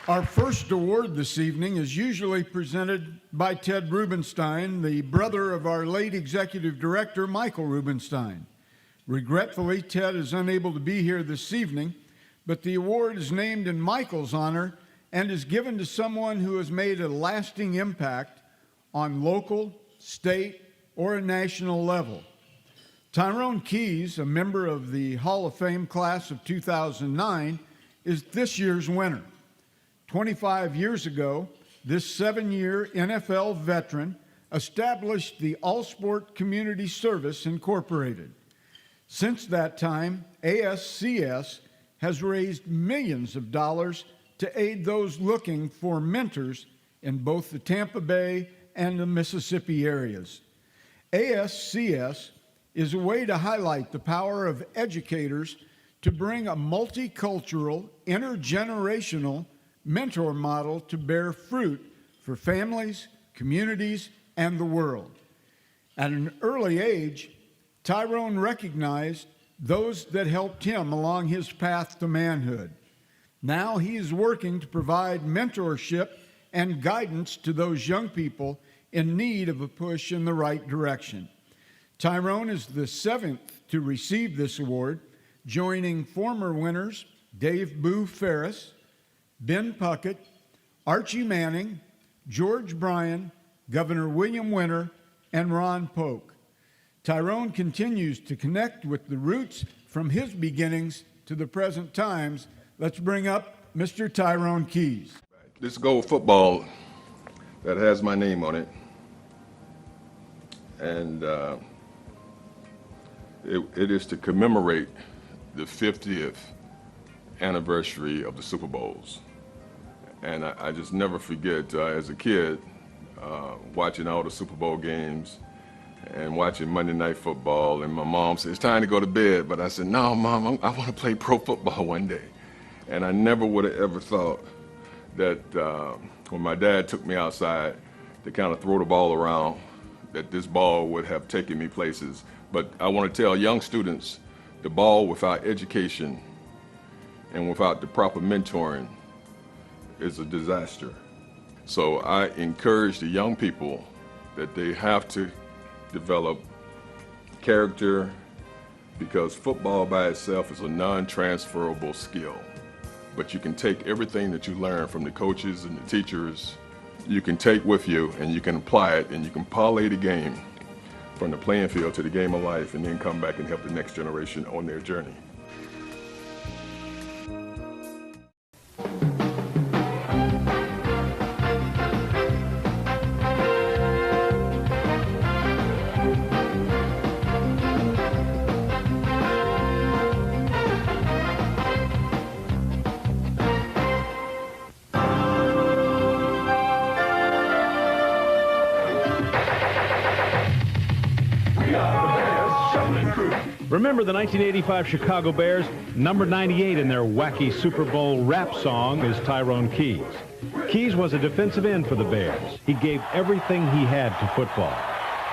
Our first award this evening is usually presented by Ted Rubenstein, the brother of our late executive director, Michael Rubenstein. Regretfully, Ted is unable to be here this evening, but the award is named in Michael's honor and is given to someone who has made a lasting impact on local, state, or a national level. Tyrone Keys, a member of the Hall of Fame class of 2009, is this year's winner. 25 years ago, this 7-year NFL veteran established the All-Sport Community Service Incorporated. Since that time, ASCS has raised millions of dollars to aid those looking for mentors in both the Tampa Bay and the Mississippi areas. ASCS is a way to highlight the power of educators to bring a multicultural, intergenerational mentor model to bear fruit for families, communities, and the world. At an early age, Tyrone recognized those that helped him along his path to manhood. Now he is working to provide mentorship and guidance to those young people in need of a push in the right direction. Tyrone is the 7th to receive this award, joining former winners Dave Boo Ferris, Ben Puckett, Archie Manning, George Bryan, Governor William Winter, and Ron Polk. Tyrone continues to connect with the roots from his beginnings to the present times. Let's bring up Mr. Tyrone Keys. This gold football that has my name on it, and it is to commemorate the 50th anniversary of the Super Bowls. And I just never forget, as a kid, watching all the Super Bowl games and watching Monday Night Football, and my mom said, "It's time to go to bed." But I said, "No, Mom, I want to play pro football one day." And I never would have ever thought that when my dad took me outside to kind of throw the ball around, that this ball would have taken me places. But I want to tell young students, the ball without education and without the proper mentoring is a disaster. So I encourage the young people that they have to develop character, because football by itself is a non-transferable skill. But you can take everything that you learn from the coaches and the teachers, you can take with you and you can apply it, and you can parlay the game from the playing field to the game of life, and then come back and help the next generation on their journey. Remember the 1985 Chicago Bears? Number 98 in their wacky Super Bowl rap song is Tyrone Keys. Keys was a defensive end for the Bears. He gave everything he had to football.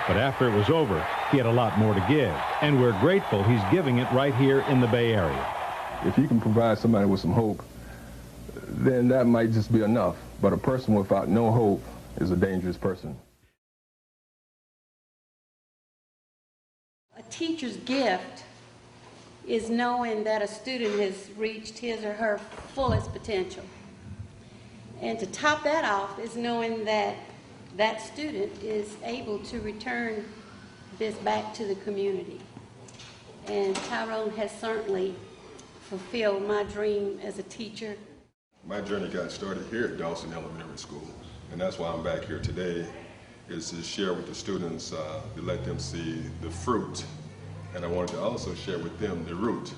But after it was over, he had a lot more to give. And we're grateful he's giving it right here in the Bay Area. If you can provide somebody with some hope, then that might just be enough. But a person without no hope is a dangerous person. A teacher's gift is knowing that a student has reached his or her fullest potential. And to top that off is knowing that that student is able to return this back to the community. And Tyrone has certainly fulfilled my dream as a teacher. My journey got started here at Dawson Elementary School, and that's why I'm back here today, is to share with the students, to let them see the fruit. And I wanted to also share with them the root.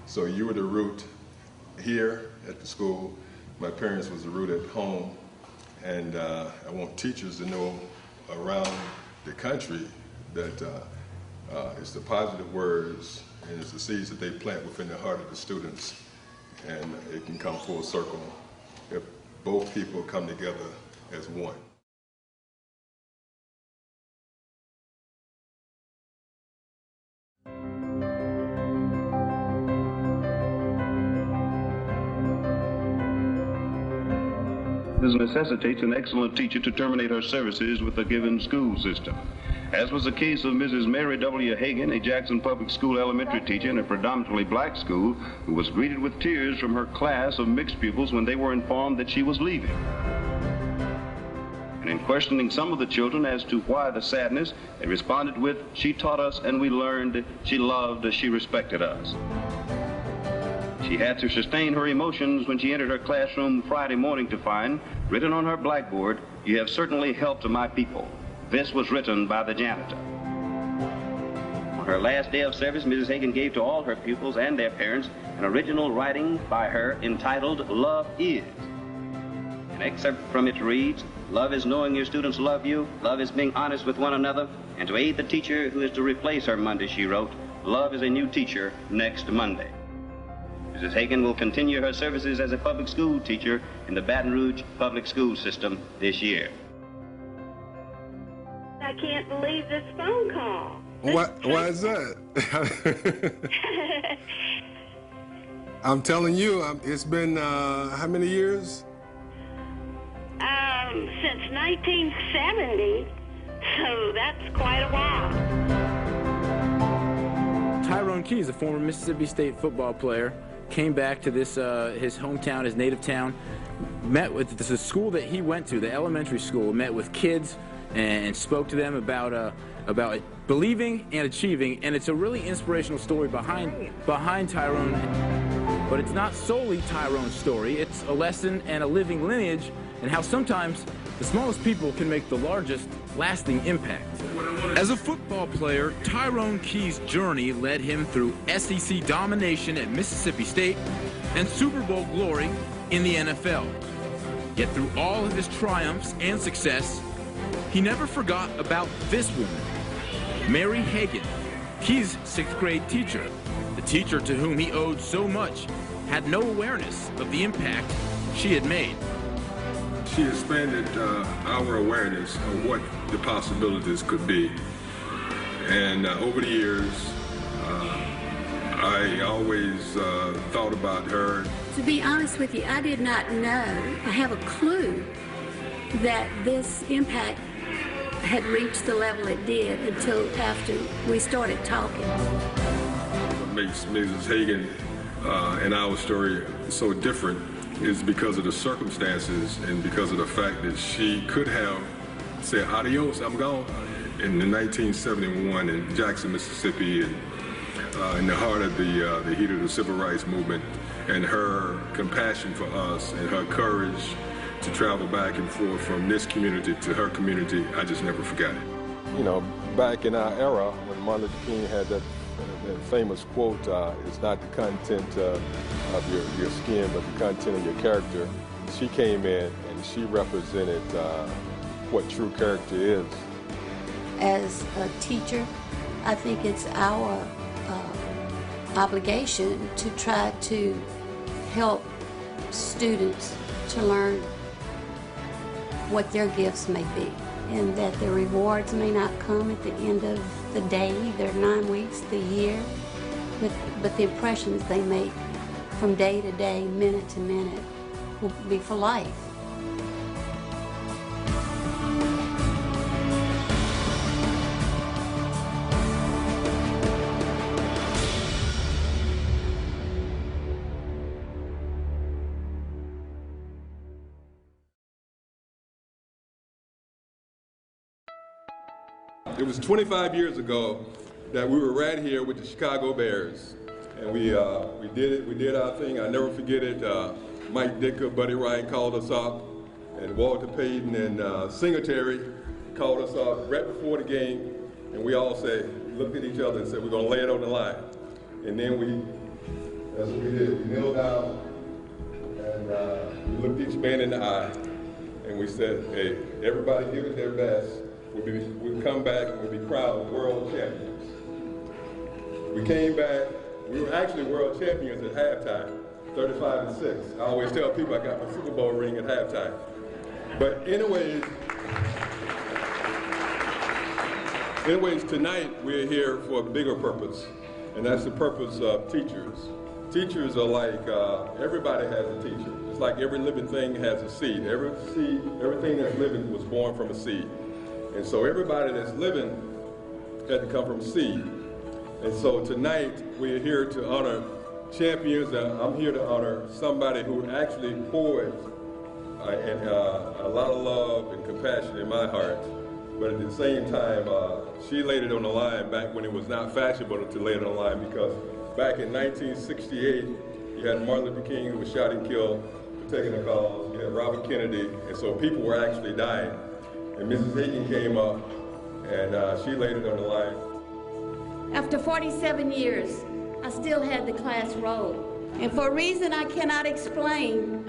So you were the root here at the school. My parents was the root at home. And I want teachers to know around the country that it's the positive words and it's the seeds that they plant within the heart of the students. And it can come full circle if both people come together as one. This necessitates an excellent teacher to terminate her services with a given school system. As was the case of Mrs. Mary W. Hagan, a Jackson Public School elementary teacher in a predominantly black school, who was greeted with tears from her class of mixed pupils when they were informed that she was leaving. And in questioning some of the children as to why the sadness, they responded with, "She taught us and we learned, she loved, she respected us." She had to sustain her emotions when she entered her classroom Friday morning to find, written on her blackboard, "You have certainly helped my people." This was written by the janitor. On her last day of service, Mrs. Hagan gave to all her pupils and their parents an original writing by her entitled "Love Is." An excerpt from it reads, "Love is knowing your students love you. Love is being honest with one another. And to aid the teacher who is to replace her Monday," she wrote, "love is a new teacher next Monday." Mrs. Hagan will continue her services as a public school teacher in the Baton Rouge public school system this year. I can't believe this phone call. Why is that? I'm telling you, it's been how many years? Since 1970, so that's quite a while. Tyrone Keys, a former Mississippi State football player, came back to this his hometown, his native town, met with the school that he went to, the elementary school, met with kids and spoke to them about believing and achieving, and it's a really inspirational story behind Tyrone. But it's not solely Tyrone's story, it's a lesson and a living lineage and how sometimes the smallest people can make the largest lasting impact. As a football player, Tyrone Keys' journey led him through SEC domination at Mississippi State and Super Bowl glory in the NFL. Yet through all of his triumphs and success, he never forgot about this woman, Mary Hagan, Keys' 6th grade teacher. The teacher to whom he owed so much had no awareness of the impact she had made. She expanded our awareness of what the possibilities could be. And over the years, I always thought about her. To be honest with you, I did not know, I have a clue that this impact had reached the level it did until after we started talking. What makes Mrs. Hagan and our story so different is because of the circumstances and because of the fact that she could have said, "Adios, I'm gone," in 1971 in Jackson, Mississippi, and in the heart of the heat of the civil rights movement, and her compassion for us and her courage to travel back and forth from this community to her community, I just never forgot it. You know, back in our era, when Martin Luther King had that famous quote, "It's not the content of your skin, but the content of your character," she came in and she represented what true character is. As a teacher, I think it's our obligation to try to help students to learn what their gifts may be, and that the rewards may not come at the end of the day, their 9 weeks, the year, but the impressions they make from day to day, minute to minute, will be for life. It was 25 years ago that we were right here with the Chicago Bears, and we did it. We did our thing. I never forget it. Mike Dicker, Buddy Ryan called us up, and Walter Payton and Singletary called us up right before the game, and we all looked at each other and said, "We're gonna lay it on the line." And then that's what we did. We knelt down and we looked each man in the eye, and we said, "Hey, everybody give it their best. We'll come back and we'll be proud world champions." We came back, we were actually world champions at halftime, 35-6. I always tell people I got my Super Bowl ring at halftime. But anyways, tonight we're here for a bigger purpose, and that's the purpose of teachers. Teachers are like, everybody has a teacher. just like every living thing has a seed. Everything that's living was born from a seed. And so everybody that's living had to come from seed. And so tonight we're here to honor champions. I'm here to honor somebody who actually poured a lot of love and compassion in my heart. But at the same time, she laid it on the line back when it was not fashionable to lay it on the line, because back in 1968, you had Martin Luther King, who was shot and killed for taking a cause. You had Robert Kennedy, and so people were actually dying. And Mrs. Hagan came up, and she laid it on the line. After 47 years, I still had the class roll. And for a reason I cannot explain,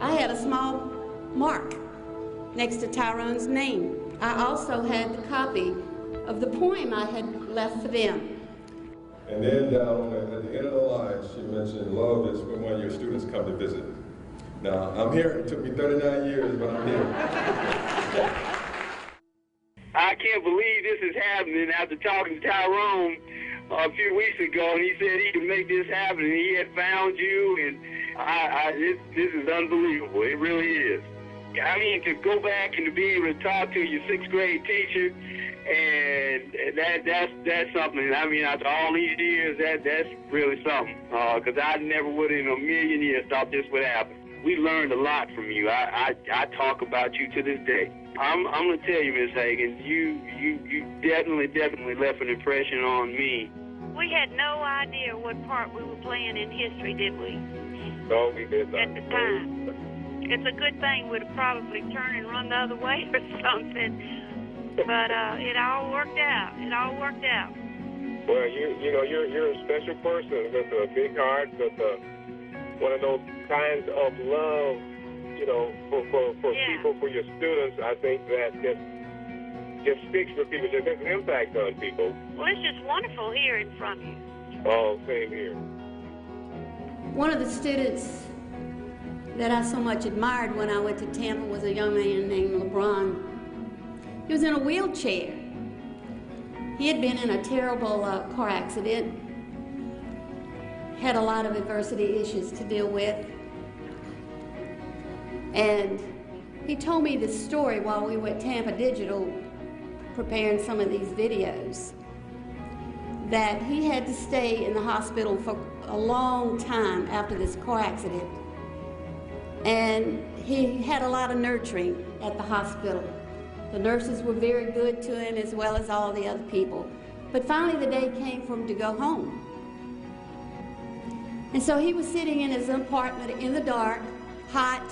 I had a small mark next to Tyrone's name. I also had the copy of the poem I had left for them. And then down at the end of the line, she mentioned, love is when one of your students come to visit. Now, I'm here. It took me 39 years, but I'm here. I can't believe this is happening after talking to Tyrone a few weeks ago, and he said he could make this happen, and he had found you, and this is unbelievable. It really is. I mean, to go back and to be able to talk to your 6th grade teacher, and that's something. I mean, after all these years, that's really something. Because I never would in a million years thought this would happen. We learned a lot from you. I talk about you to this day. I'm gonna tell you, Miss Hagan, you definitely left an impression on me. We had no idea what part we were playing in history, did we? No, we did not. At the time. It's a good thing we'd have probably turned and run the other way or something. But it all worked out. It all worked out. Well, you're a special person with a big heart, with one of those kinds of love, for people, for your students. I think that just speaks for people, just has an impact on people. Well, it's just wonderful hearing from you. Oh, same here. One of the students that I so much admired when I went to Tampa was a young man named LeBron. He was in a wheelchair. He had been in a terrible car accident, had a lot of adversity issues to deal with. And he told me this story while we were at Tampa Digital preparing some of these videos, that he had to stay in the hospital for a long time after this car accident. And he had a lot of nurturing at the hospital. The nurses were very good to him, as well as all the other people. But finally the day came for him to go home. And so he was sitting in his apartment in the dark, hot,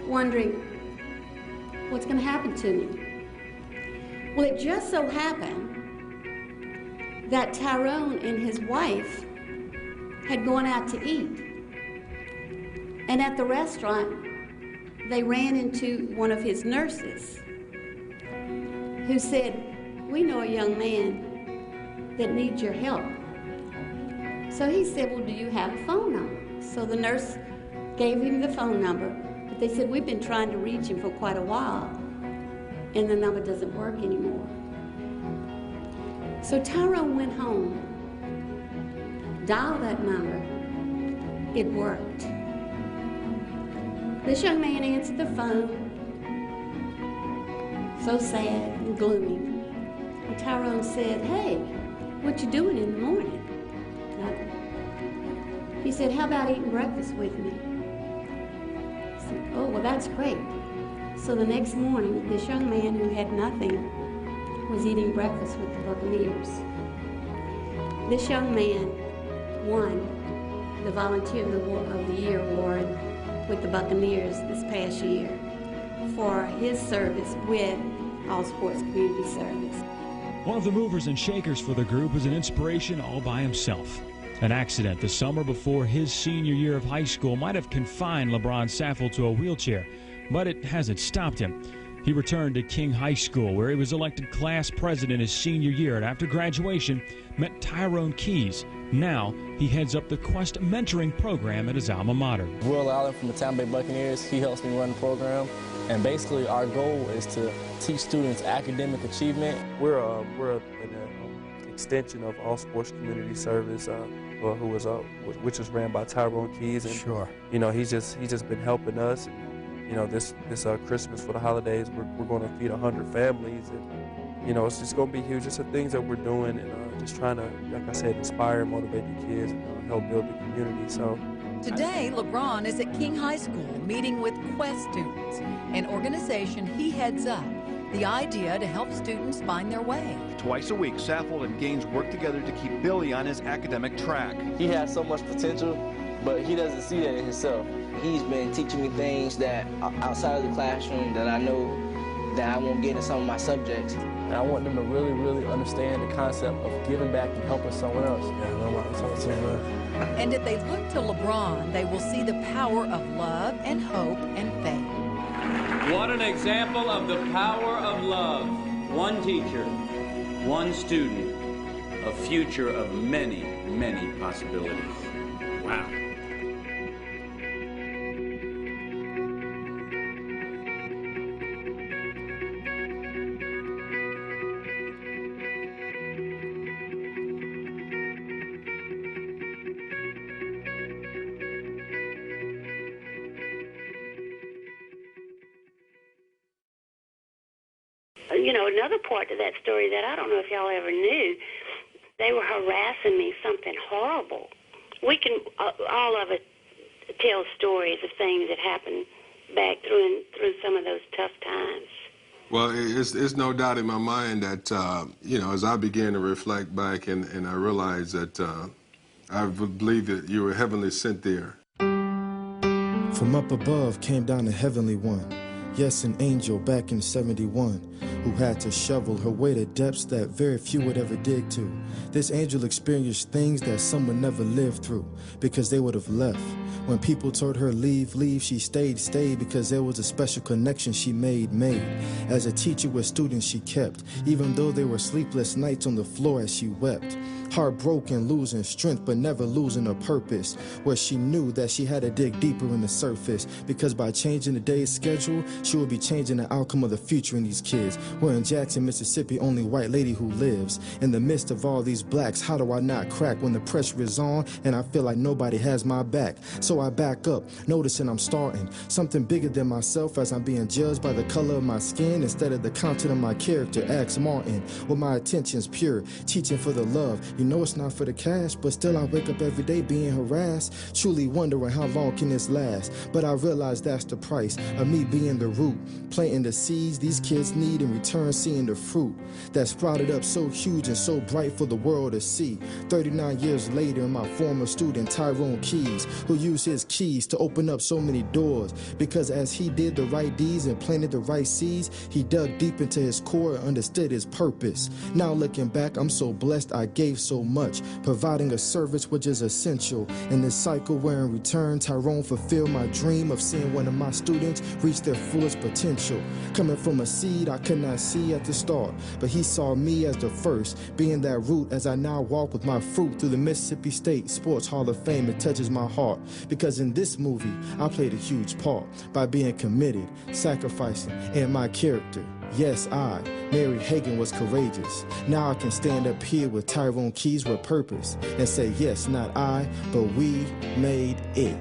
wondering, what's going to happen to me? Well, it just so happened that Tyrone and his wife had gone out to eat. And at the restaurant, they ran into one of his nurses who said, we know a young man that needs your help. So he said, well, do you have a phone number? So the nurse gave him the phone number, but they said, we've been trying to reach him for quite a while, and the number doesn't work anymore. So Tyrone went home, dialed that number, it worked. This young man answered the phone, so sad and gloomy. And Tyrone said, hey, what you doing in the morning? Nothing. He said, how about eating breakfast with me? He said, oh, well, that's great. So the next morning, this young man who had nothing was eating breakfast with the Buccaneers. This young man won the Volunteer of the Year award with the Buccaneers this past year for his service with All Sports Community Service. One of the movers and shakers for the group is an inspiration all by himself. An accident the summer before his senior year of high school might have confined LeBron Saffel to a wheelchair, but it hasn't stopped him. He returned to King High School, where he was elected class president his senior year, and after graduation met Tyrone Keys. Now he heads up the Quest mentoring program at his alma mater. Will Allen from the Tampa Bay Buccaneers, he helps me run the program, and basically our goal is to teach students academic achievement. We're an extension of All Sports Community Service. who was which was ran by Tyrone Keys, and sure, you know, he's just been helping us. And, you know, this Christmas for the holidays, we're going to feed 100 families, and you know, it's just going to be huge. Just the things that we're doing, and just trying to, like I said, inspire and motivate the kids, and help build the community. So today, LeBron is at King High School meeting with Quest students, an organization he heads up. The idea to help students find their way. Twice a week, Saffold and Gaines work together to keep Billy on his academic track. He has so much potential, but he doesn't see that in himself. He's been teaching me things that outside of the classroom that I know that I won't get in some of my subjects. And I want them to really, really understand the concept of giving back and helping someone else. And if they look to LeBron, they will see the power of love and hope and faith. What an example of the power of love. One teacher, one student, a future of many, many possibilities. Wow. You know, another part to that story that I don't know if y'all ever knew, they were harassing me, something horrible. We can, all of us, tell stories of things that happened back through some of those tough times. Well, it's no doubt in my mind that, you know, as I began to reflect back and I realized that I believe that you were heavenly sent there. From up above came down the heavenly one. Yes, an angel back in 71 who had to shovel her way to depths that very few would ever dig to. This angel experienced things that some would never live through because they would have left. When people told her leave, leave, she stayed because there was a special connection she made. As a teacher with students she kept, even though there were sleepless nights on the floor as she wept. Heartbroken, losing strength, but never losing her purpose, where she knew that she had to dig deeper in the surface, because by changing the day's schedule, she would be changing the outcome of the future in these kids. We're in Jackson, Mississippi, only white lady who lives. In the midst of all these blacks, how do I not crack when the pressure is on and I feel like nobody has my back? So I back up, noticing I'm starting something bigger than myself as I'm being judged by the color of my skin instead of the content of my character. Ask Martin, with my intentions pure, teaching for the love. You know it's not for the cash, but still I wake up every day being harassed, truly wondering how long can this last. But I realize that's the price of me being the root, planting the seeds these kids need, in return seeing the fruit that sprouted up so huge and so bright for the world to see. 39 years later, my former student Tyrone Keys, who used his keys to open up so many doors, because as he did the right deeds and planted the right seeds, he dug deep into his core and understood his purpose. Now looking back, I'm so blessed I gave so much, providing a service which is essential in this cycle where in return Tyrone fulfilled my dream of seeing one of my students reach their fullest potential. Coming from a seed I could not see at the start, but he saw me as the first, being that root as I now walk with my fruit through the Mississippi State Sports Hall of Fame. It touches my heart, because in this movie I played a huge part by being committed, sacrificing, and my character. Yes, I, Mary Hagan, was courageous. Now I can stand up here with Tyrone Keys with purpose and say, yes, not I, but we made it.